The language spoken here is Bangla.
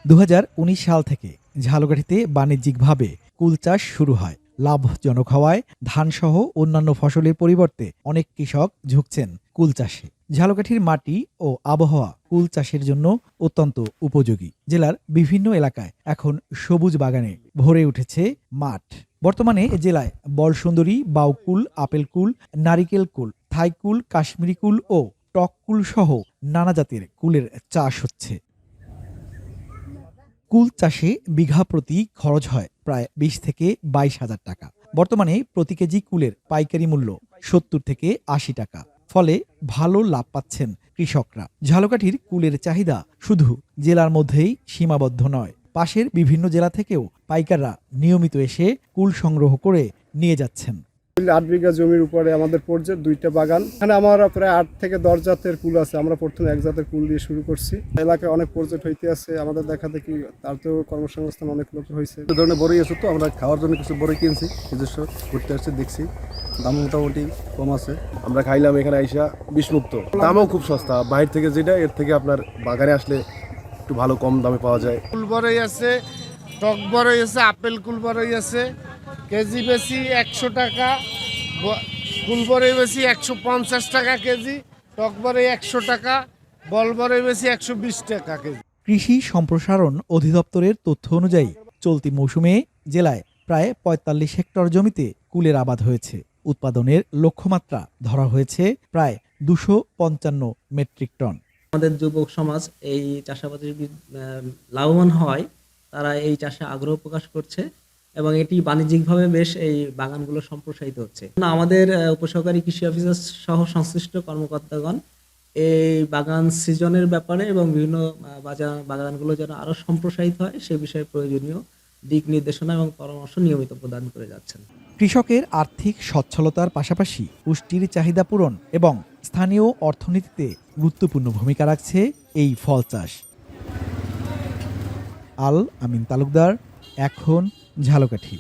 2019 সাল থেকে ঝালকাঠিতে বাণিজ্যিকভাবে কুল চাষ শুরু হয়। লাভজনক হওয়ায় ধানসহ অন্যান্য ফসলের পরিবর্তে অনেক কৃষক ঝুঁকছেন কুল চাষে। ঝালকাঠির মাটি ও আবহাওয়া কুল চাষের জন্য অত্যন্ত উপযোগী। জেলার বিভিন্ন এলাকায় এখন সবুজ বাগানে ভরে উঠেছে মাঠ। বর্তমানে জেলায় বলসুন্দরী, বাউকুল, আপেল কুল, নারিকেল কুল, থাই কুল, কাশ্মীরি কুল ও টক কুল সহ নানা জাতের কুলের চাষ হচ্ছে। কুল চাষে বিঘা প্রতি খরচ হয় প্রায় 20 থেকে 22,000 টাকা। বর্তমানে প্রতি কেজি কুলের পাইকারি মূল্য 70 থেকে 80 টাকা। ফলে ভালো লাভ পাচ্ছেন কৃষকরা। ঝালকাঠির কুলের চাহিদা শুধু জেলার মধ্যেই সীমাবদ্ধ নয়, পাশের বিভিন্ন জেলা থেকেও পাইকাররা নিয়মিত এসে কুল সংগ্রহ করে নিয়ে যাচ্ছেন। 8 বিঘা জমির উপরে আমাদের পড়ছে 2টা বাগান। এখানে আমরা প্রায় 8 থেকে 10 জাতের কুল আছে। আমরা প্রথমে এক জাতের কুল দিয়ে শুরু করছি। এলাকায় অনেক প্রজেক্ট হইতে আছে, আমাদের দেখা দেখি তাতেও কর্মসংস্থান অনেক লোক হয়েছে। এই ধরনের বড়ই আছে, তো আমরা খাওয়ার জন্য কিছু বড়ই কিনছি, নিজস্ব ঘুরতে আসছি, দেখছি দাম মোটামুটি কম আছে। আমরা খাইলাম এখানে আইসা বিষমুক্ত, দামও খুব সস্তা। বাইরে থেকে যেটা, এর থেকে আপনার বাগানে আসলে একটু ভালো কম দামে পাওয়া যায়। কুল বড়ই আছে, টক বড়ই আছে, আপেল কুল বড়ই আছে, কেজি বেশি 100 টাকা, কুল বড়ই বেশি 150 টাকা কেজি, টক বড়ই 100 টাকা, বল বড়ই বেশি 120 টাকা কেজি। কৃষি সম্প্রসারণ অধিদপ্তরের তথ্য অনুযায়ী চলতি মৌসুমে জেলায় প্রায় 45 হেক্টর জমিতে কুলের আবাদ হয়েছে। উৎপাদনের লক্ষ্যমাত্রা ধরা হয়েছে প্রায় 255 মেট্রিক টন। আমাদের যুবক সমাজ এই চাষাবাদে লাভবান হয়, তারা এই চাষে আগ্রহ প্রকাশ করছে এবং এটি বাণিজ্যিকভাবে বেশ এই বাগানগুলো সম্প্রসারিত হচ্ছে। আমাদের উপসহকারী কৃষি অফিসার সহ সংশ্লিষ্ট কর্মকর্তাগণ এই বাগান সিজনের ব্যাপারে এবং বিভিন্ন বাগানগুলো যেন আরো সম্প্রসারিত হয় সে বিষয়ে প্রয়োজনীয় দিক নির্দেশনা এবং পরামর্শ নিয়মিত প্রদান করে যাচ্ছেন। কৃষকের আর্থিক সচ্ছলতার পাশাপাশি পুষ্টির চাহিদা পূরণ এবং স্থানীয় অর্থনীতিতে গুরুত্বপূর্ণ ভূমিকা রাখছে এই ফল চাষ। আল আমিন তালুকদার, এখন ঝালকাঠি।